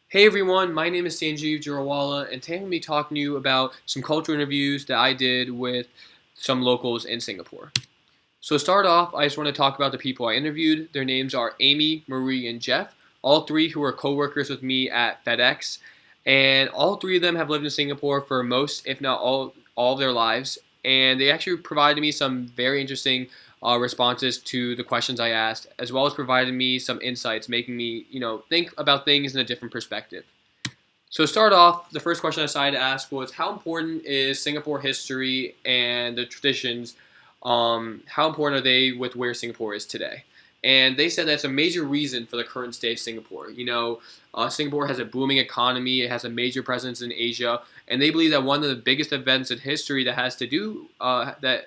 Hey everyone, my name is Sanjeev Jurawala, and today I'm going to be talking to you about some cultural interviews that I did with some locals in Singapore. So to start off, I just want to talk about the people I interviewed. Their names are Amy, Marie, and Jeff, all three who are co-workers with me at FedEx, and all three of them have lived in Singapore for most, if not all of their lives, and they actually provided me some very interesting responses to the questions I asked, as well as provided me some insights, making me, think about things in a different perspective. So to start off, the first question I decided to ask was how important is Singapore history and the traditions? How important are they with where Singapore is today? And they said that's a major reason for the current state of Singapore. Singapore has a booming economy. It has a major presence in Asia, and they believe that one of the biggest events in history that has to do that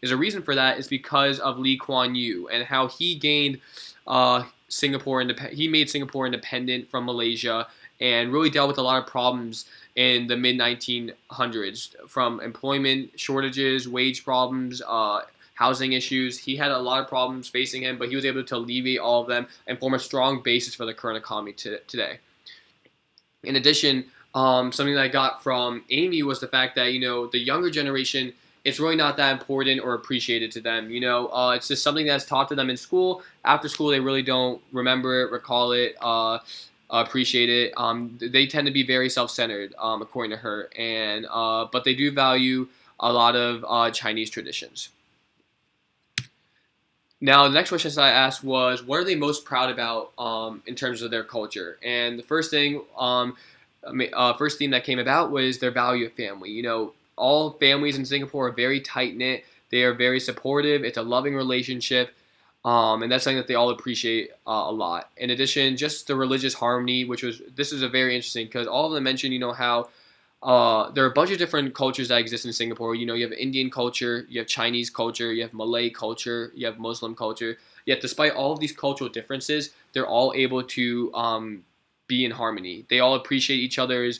is a reason for that is because of Lee Kuan Yew and how he gained he made Singapore independent from Malaysia and really dealt with a lot of problems in the mid 1900s, from employment shortages, wage problems, housing issues. He had a lot of problems facing him, but he was able to alleviate all of them and form a strong basis for the current economy today. In addition, something that I got from Amy was the fact that the younger generation, it's really not that important or appreciated to them. It's just something that's taught to them in school. After school, they really don't remember it, recall it, appreciate it. They tend to be very self-centered, according to her, and but they do value a lot of Chinese traditions. Now, the next question that I asked was, what are they most proud about in terms of their culture? And the first theme that came about was their value of family. All families in Singapore are very tight knit. They are very supportive. It's a loving relationship, and that's something that they all appreciate a lot. In addition, just the religious harmony, this is a very interesting because all of them mentioned, how there are a bunch of different cultures that exist in Singapore. You have Indian culture, you have Chinese culture, you have Malay culture, you have Muslim culture. Yet, despite all of these cultural differences, they're all able to be in harmony. They all appreciate each other's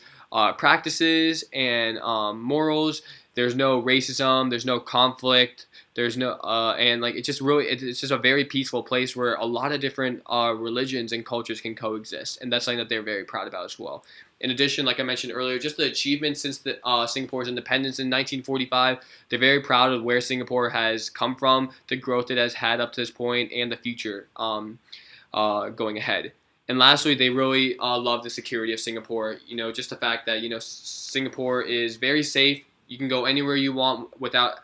practices and morals. There's no racism. There's no conflict. There's no and like it's just a very peaceful place where a lot of different religions and cultures can coexist, and that's something that they're very proud about as well. In addition, like I mentioned earlier, just the achievements since Singapore's independence in 1945, they're very proud of where Singapore has come from, the growth it has had up to this point, and the future going ahead. And lastly, they really love the security of Singapore. Just the fact that Singapore is very safe. You can go anywhere you want without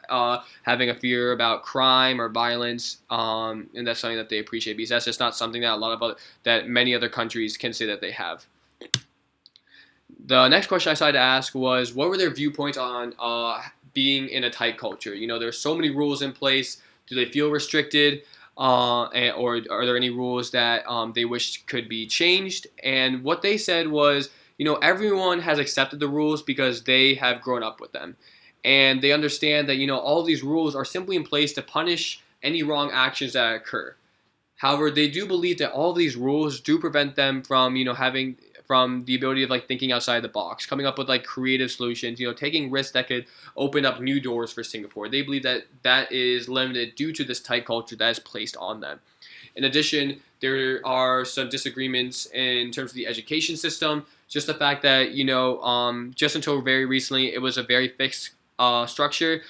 having a fear about crime or violence, and that's something that they appreciate because that's just not something that that many other countries can say that they have. The next question I decided to ask was, what were their viewpoints on being in a tight culture? There's so many rules in place. Do they feel restricted? Or are there any rules that they wish could be changed? And what they said was, everyone has accepted the rules because they have grown up with them. And they understand that, all of these rules are simply in place to punish any wrong actions that occur. However, they do believe that all of these rules do prevent them from, having from the ability of thinking outside the box, coming up with creative solutions, taking risks that could open up new doors for Singapore. They believe that that is limited due to this tight culture that is placed on them. In addition, there are some disagreements in terms of the education system. Just the fact that just until very recently, it was a very fixed structure.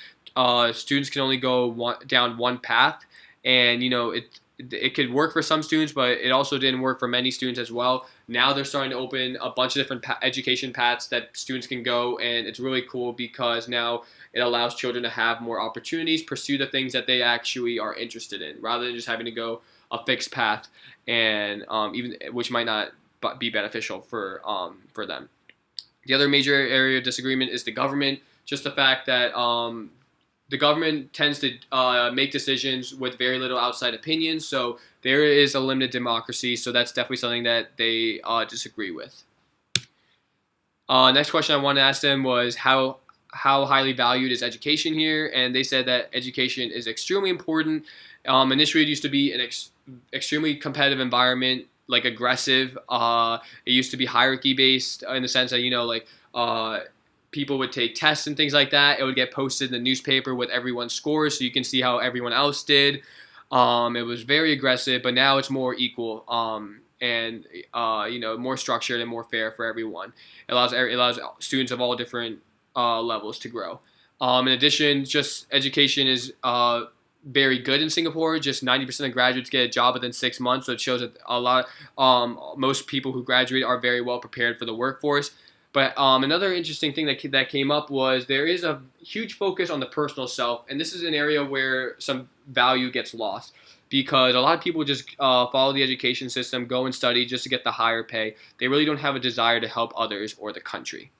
Students can only go down one path, and it could work for some students, but it also didn't work for many students as well. Now they're starting to open a bunch of different education paths that students can go, and it's really cool because now it allows children to have more opportunities, pursue the things that they actually are interested in, rather than just having to go a fixed path, and even which might not be beneficial for them. The other major area of disagreement is the government. Just the fact that the government tends to make decisions with very little outside opinion, so there is a limited democracy, so that's definitely something that they disagree with. Next question I wanted to ask them was how highly valued is education here, and they said that education is extremely important. Initially, it used to be an extremely competitive environment, aggressive. It used to be hierarchy based in the sense that people would take tests and things like that. It would get posted in the newspaper with everyone's scores so you can see how everyone else did. It was very aggressive, but now it's more equal. and more structured and more fair for everyone. It allows students of all different levels to grow. In addition, just education is very good in Singapore. Just 90% of graduates get a job within 6 months, so it shows that most people who graduate are very well prepared for the workforce. But another interesting thing that came up was there is a huge focus on the personal self, and this is an area where some value gets lost because a lot of people just follow the education system, go and study just to get the higher pay. They really don't have a desire to help others or the country.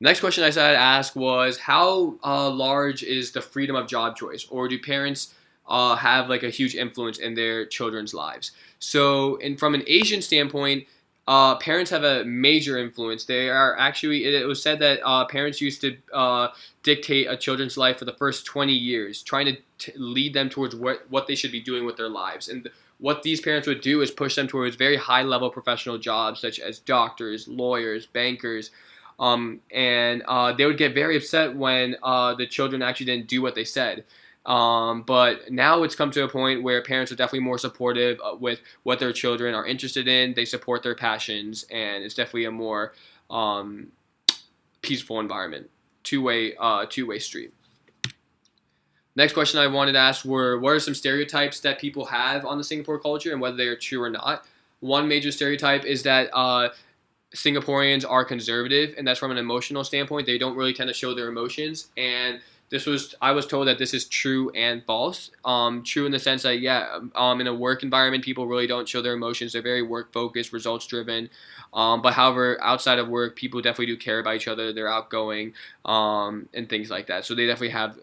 Next question I decided to ask was how large is the freedom of job choice, or do parents have like a huge influence in their children's lives? So, from an Asian standpoint, parents have a major influence. They are actually, it was said that parents used to dictate a children's life for the first 20 years, trying to lead them towards what they should be doing with their lives. And what these parents would do is push them towards very high level professional jobs such as doctors, lawyers, bankers. And they would get very upset when the children actually didn't do what they said. But now it's come to a point where parents are definitely more supportive with what their children are interested in. They support their passions, and it's definitely a more peaceful environment. Two-way street. Next question I wanted to ask were, what are some stereotypes that people have on the Singapore culture and whether they are true or not? One major stereotype is that Singaporeans are conservative, and that's from an emotional standpoint. They don't really tend to show their emotions, and I was told that this is true and false. True in the sense that, in a work environment, people really don't show their emotions. They're very work-focused, results-driven. But however, outside of work, people definitely do care about each other. They're outgoing, and things like that. So they definitely have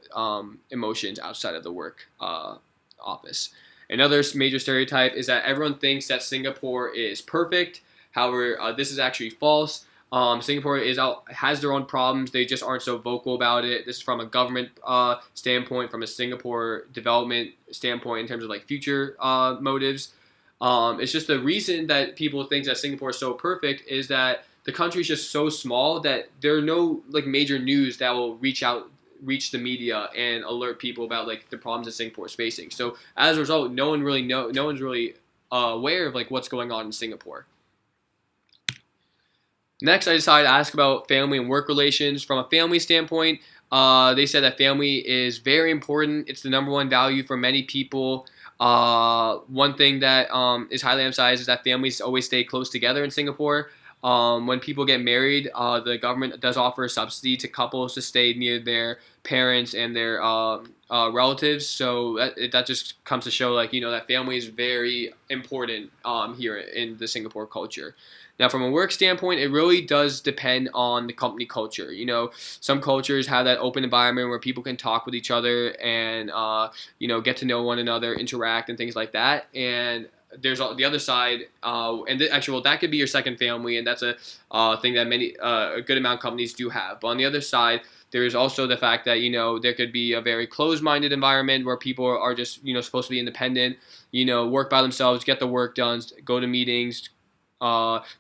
emotions outside of the work office. Another major stereotype is that everyone thinks that Singapore is perfect. However, this is actually false. Singapore has their own problems. They just aren't so vocal about it. This is from a government standpoint, from a Singapore development standpoint in terms of like future motives. It's just the reason that people think that Singapore is so perfect is that the country is just so small that there are no like major news that will reach the media and alert people about like the problems that Singapore is facing. So as a result, no one's really aware of like what's going on in Singapore. Next, I decided to ask about family and work relations. From a family standpoint, they said that family is very important. It's the number one value for many people. One thing that is highly emphasized is that families always stay close together in Singapore. When people get married, the government does offer a subsidy to couples to stay near their parents and their relatives. So that just comes to show that family is very important here in the Singapore culture. Now, from a work standpoint, it really does depend on the company culture. Some cultures have that open environment where people can talk with each other and, get to know one another, interact, and things like that. And there's the other side, that could be your second family, and that's a thing that a good amount of companies do have. But on the other side, there is also the fact that, there could be a very closed-minded environment where people are just, supposed to be independent, work by themselves, get the work done, go to meetings,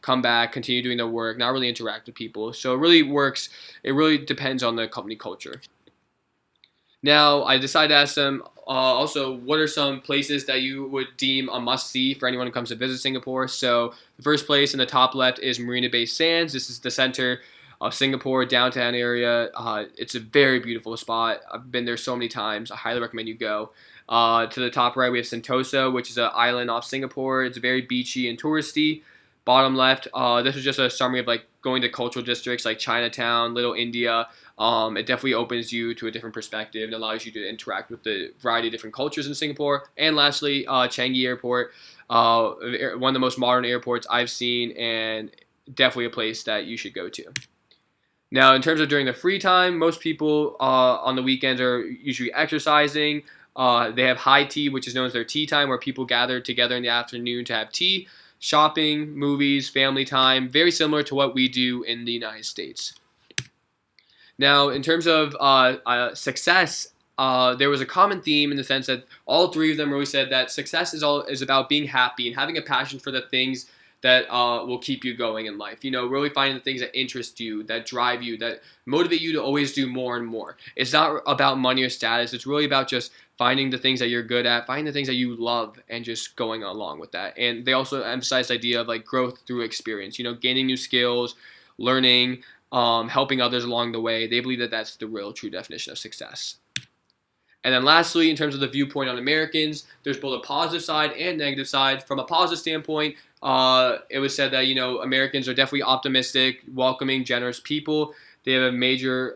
come back, continue doing their work, not really interact with people. So it really depends on the company culture. Now, I decided to ask them also, what are some places that you would deem a must-see for anyone who comes to visit Singapore? So the first place in the top left is Marina Bay Sands. This is the center of Singapore, downtown area. It's a very beautiful spot. I've been there so many times. I highly recommend you go. To the top right, we have Sentosa, which is an island off Singapore. It's very beachy and touristy. Bottom left, this is just a summary of going to cultural districts like Chinatown, Little India. It definitely opens you to a different perspective and allows you to interact with the variety of different cultures in Singapore. And lastly, Changi Airport, one of the most modern airports I've seen, and definitely a place that you should go to. Now, in terms of during the free time, most people on the weekends are usually exercising. They have high tea, which is known as their tea time, where people gather together in the afternoon to have tea. Shopping, movies, family time, very similar to what we do in the United States. Now, in terms of success, there was a common theme in the sense that all three of them really said that success is about being happy and having a passion for the things that will keep you going in life. Really finding the things that interest you, that drive you, that motivate you to always do more and more. It's not about money or status. It's really about just finding the things that you're good at, finding the things that you love, and just going along with that. And they also emphasize the idea of like growth through experience, gaining new skills, learning, helping others along the way. They believe that that's the real true definition of success. And then lastly, in terms of the viewpoint on Americans, there's both a positive side and negative side. From a positive standpoint, it was said that, Americans are definitely optimistic, welcoming, generous people. They have a major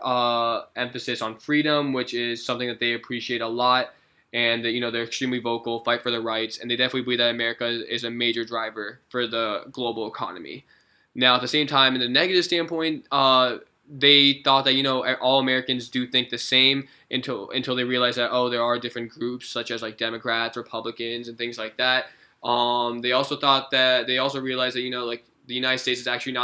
emphasis on freedom, which is something that they appreciate a lot. And, they're extremely vocal, fight for their rights. And they definitely believe that America is a major driver for the global economy. Now, at the same time, in the negative standpoint, they thought that all Americans do think the same until they realize that there are different groups such as like Democrats, Republicans, and things like that. They also realized that like the United States is actually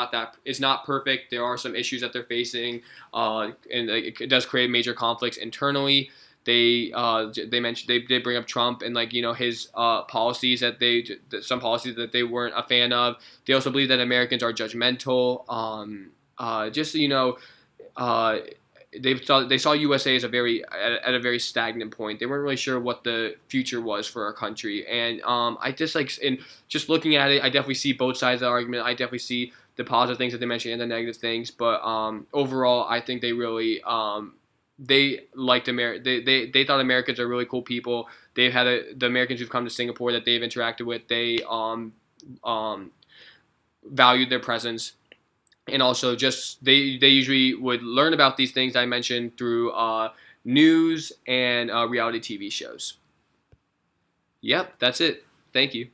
it's not perfect. There are some issues that they're facing, and it does create major conflicts internally. They mentioned they did bring up Trump and his policies some policies that they weren't a fan of. They also believe that Americans are judgmental. They saw USA as at a very stagnant point. They weren't really sure what the future was for our country, and I just in just looking at it, I definitely see both sides of the argument. I definitely see the positive things that they mentioned and the negative things, but overall, I think they really they liked they thought Americans are really cool people. They've had the Americans who've come to Singapore that they've interacted with. They valued their presence. And also just they usually would learn about these things I mentioned through news and reality TV shows. Yep, that's it. Thank you.